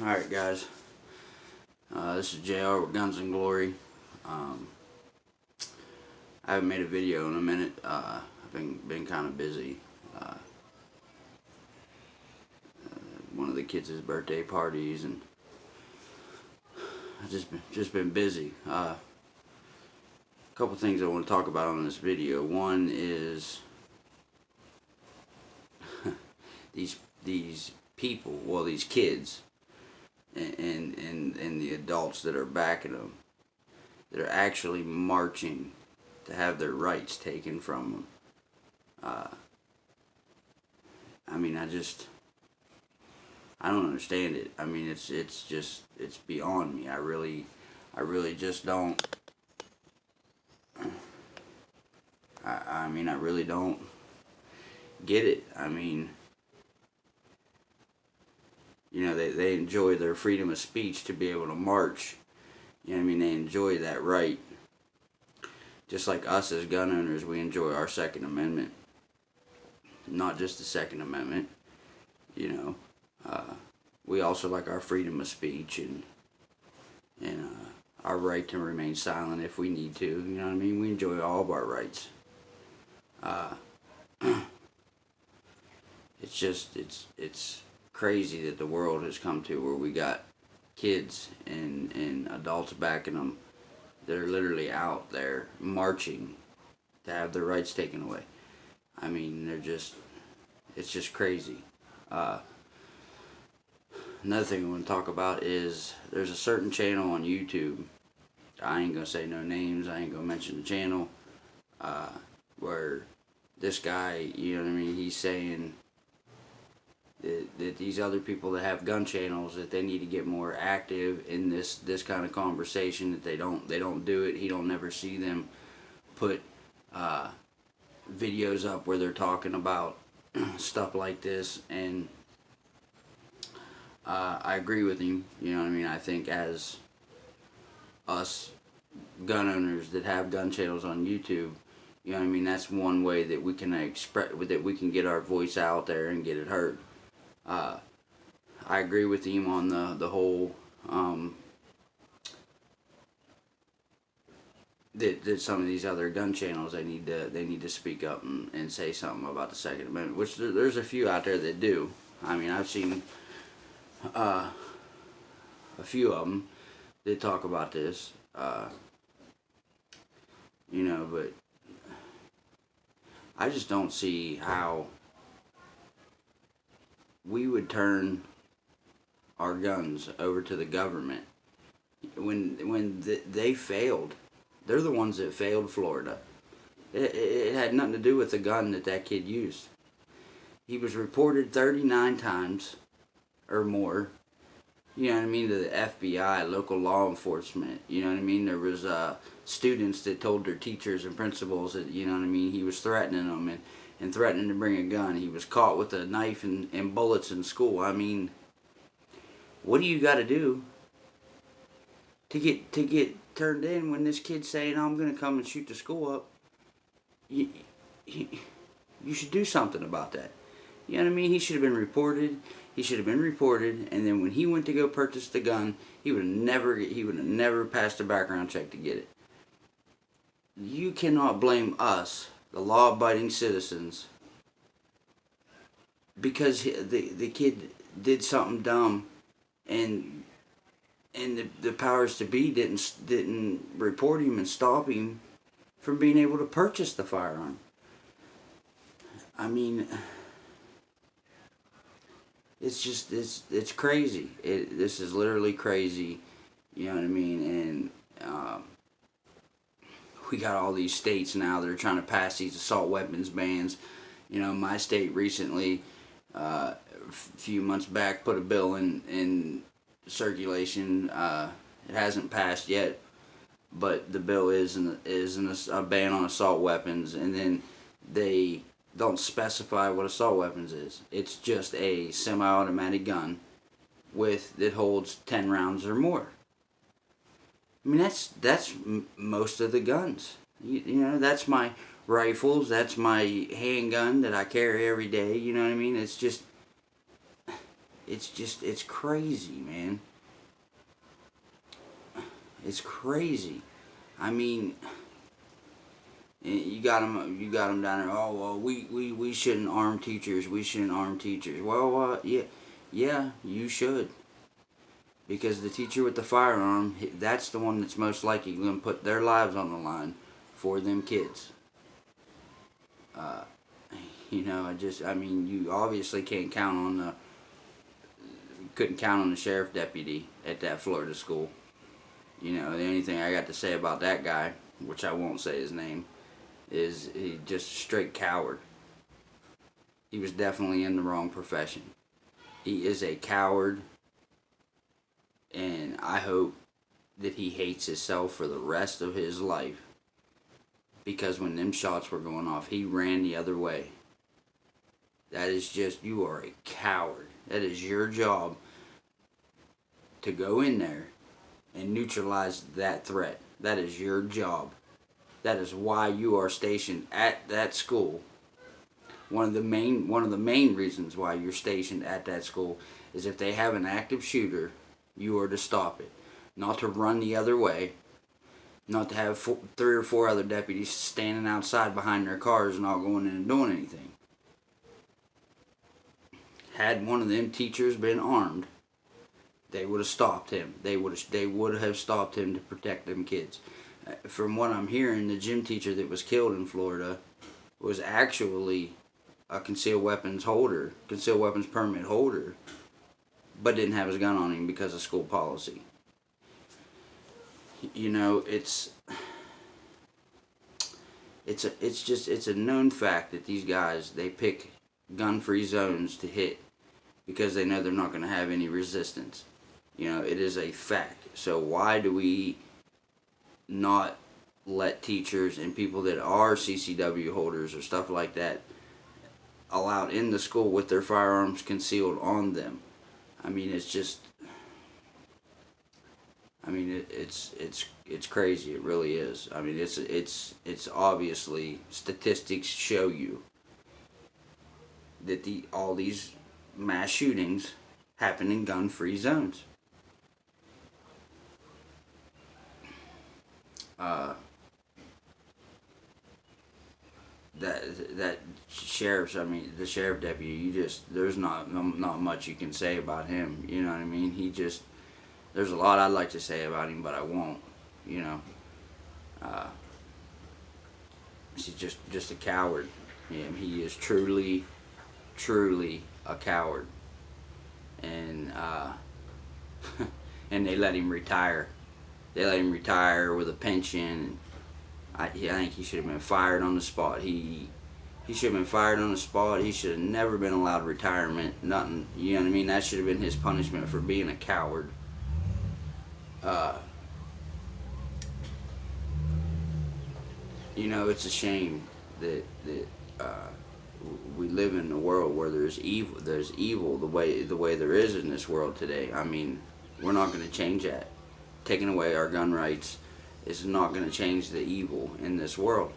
Alright guys, this is JR with Guns and Glory. I haven't made a video in a minute. I've been kind of busy. One of the kids' birthday parties, and I've just been busy. A couple things I want to talk about on this video. One is these people, well, these kids, and the adults that are backing them, that are actually marching to have their rights taken from them. I mean, I don't understand it. I mean, it's beyond me. I really just don't. I mean, I really don't get it. I mean, you know, they enjoy their freedom of speech to be able to march. You know what I mean? They enjoy that right. Just like us as gun owners, we enjoy our Second Amendment. Not just the Second Amendment, you know. We also like our freedom of speech and our right to remain silent if we need to. You know what I mean? We enjoy all of our rights. It's crazy that the world has come to where we got kids and adults backing them. They're literally out there marching to have their rights taken away. I mean, it's just crazy. Another thing I want to talk about is there's a certain channel on YouTube. I ain't gonna say no names. I ain't gonna mention the channel. Where this guy, you know what I mean, he's saying that these other people that have gun channels, that they need to get more active in this kind of conversation. That they don't do it. He don't never see them put videos up where they're talking about stuff like this. And I agree with him. You know what I mean? I think as us gun owners that have gun channels on YouTube, you know what I mean, that's one way that we can get our voice out there and get it heard. I agree with him on the whole that some of these other gun channels, they need to speak up and say something about the Second Amendment, which there's a few out there that do. I mean, I've seen a few of them that talk about this, you know, but I just don't see how we would turn our guns over to the government when they failed. They're the ones that failed Florida. It had nothing to do with the gun that kid used. He was reported 39 times or more, you know what I mean, to the FBI, local law enforcement. You know what I mean? There was students that told their teachers and principals that, you know what I mean, he was threatening them and threatening to bring a gun. He was caught with a knife and bullets in school. I mean, what do you got to do to get turned in when this kid's saying, "I'm going to come and shoot the school up"? You should do something about that. You know what I mean? He should have been reported. He should have been reported, and then when he went to go purchase the gun, he would have never passed a background check to get it. You cannot blame us, the law-abiding citizens, because the kid did something dumb, and the powers to be didn't report him and stop him from being able to purchase the firearm. I mean, it's crazy. This is literally crazy. You know what I mean? And we got all these states now that are trying to pass these assault weapons bans. You know, my state recently, a few months back, put a bill in circulation. It hasn't passed yet, but the bill is a ban on assault weapons, and then they don't specify what assault weapons is. It's just a semi-automatic gun that holds 10 rounds or more. I mean, that's most of the guns. You know, that's my rifles. That's my handgun that I carry every day. You know what I mean? It's just, it's crazy, man. It's crazy. I mean, you got them down there. Oh well, we shouldn't arm teachers. We shouldn't arm teachers. Well, yeah, you should, because the teacher with the firearm, that's the one that's most likely going to put their lives on the line for them kids. I mean, you obviously couldn't count on the sheriff deputy at that Florida school. The only thing I got to say about that guy, which I won't say his name, is he just a straight coward. He was definitely in the wrong profession. He is a coward, and I hope that he hates himself for the rest of his life, because when them shots were going off, he ran the other way. That is just, you are a coward. That is your job, to go in there and neutralize that threat. That is your job. That is why you are stationed at that school. One of the main reasons why you're stationed at that school is if they have an active shooter, you are to stop it, not to run the other way, not to have 3 or 4 other deputies standing outside behind their cars and not going in and doing anything. Had one of them teachers been armed, they would have stopped him. They would have stopped him to protect them kids. From what I'm hearing, the gym teacher that was killed in Florida was actually a concealed weapons permit holder, but didn't have his gun on him because of school policy. It's a known fact that these guys, they pick gun-free zones to hit because they know they're not going to have any resistance. It is a fact. So why do we not let teachers and people that are CCW holders or stuff like that allowed in the school with their firearms concealed on them? I mean, it's just, it's crazy. It really is. I mean, it's obviously, statistics show you that all these mass shootings happen in gun-free zones. That the sheriff deputy, there's not much you can say about him. You know what I mean? There's a lot I'd like to say about him, but I won't. He's just a coward. He is truly a coward, and and they let him retire. They let him retire with a pension. I think he should have been fired on the spot. He should have been fired on the spot. He should have never been allowed retirement. Nothing. You know what I mean? That should have been his punishment for being a coward. It's a shame that we live in a world where there's evil. There's evil the way there is in this world today. I mean, we're not going to change that. Taking away our gun rights is not going to change the evil in this world.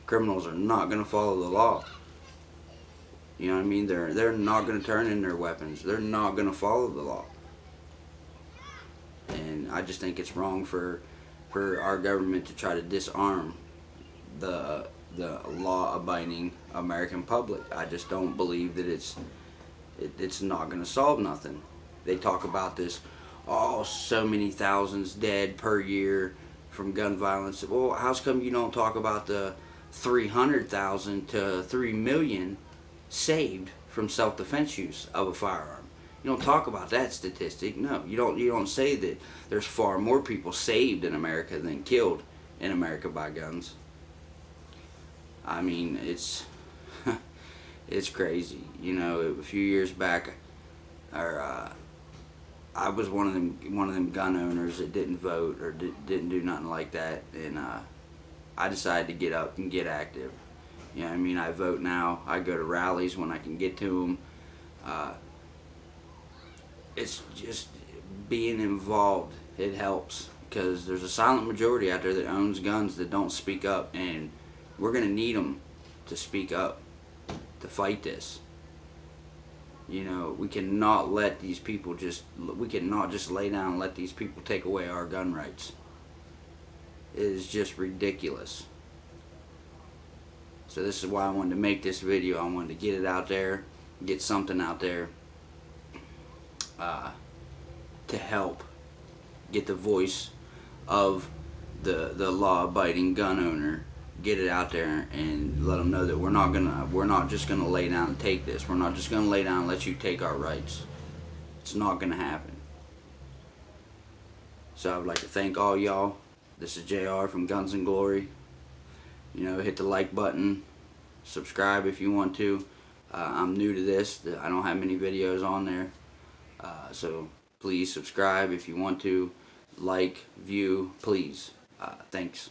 Criminals are not going to follow the law. You know what I mean? They're not going to turn in their weapons. They're not going to follow the law. And I just think it's wrong for our government to try to disarm the law-abiding American public. I just don't believe that it's not going to solve nothing. They talk about this, so many thousands dead per year from gun violence. Well, how's come you don't talk about the 300,000 to 3 million saved from self-defense use of a firearm? You don't talk about that statistic. No, you don't say that there's far more people saved in America than killed in America by guns. I mean, it's crazy. A few years back, I was one of them gun owners that didn't vote or didn't do nothing like that, and I decided to get up and get active. I vote now. I go to rallies when I can get to them. It's just being involved. It helps, because there's a silent majority out there that owns guns that don't speak up, and we're gonna need them to speak up to fight this. You know, we cannot let these people we cannot just lay down and let these people take away our gun rights. It is just ridiculous. So this is why I wanted to make this video. I wanted to get it out there, get something out there to help get the voice of the law-abiding gun owner, get it out there and let them know that we're not just gonna lay down and take this. We're not just gonna lay down and let you take our rights. It's not gonna happen. So I would like to thank all y'all. This is JR from Guns and Glory. You know, hit the like button, subscribe if you want to. I'm new to this. I don't have many videos on there. So please subscribe if you want to. Like, view, please. Thanks.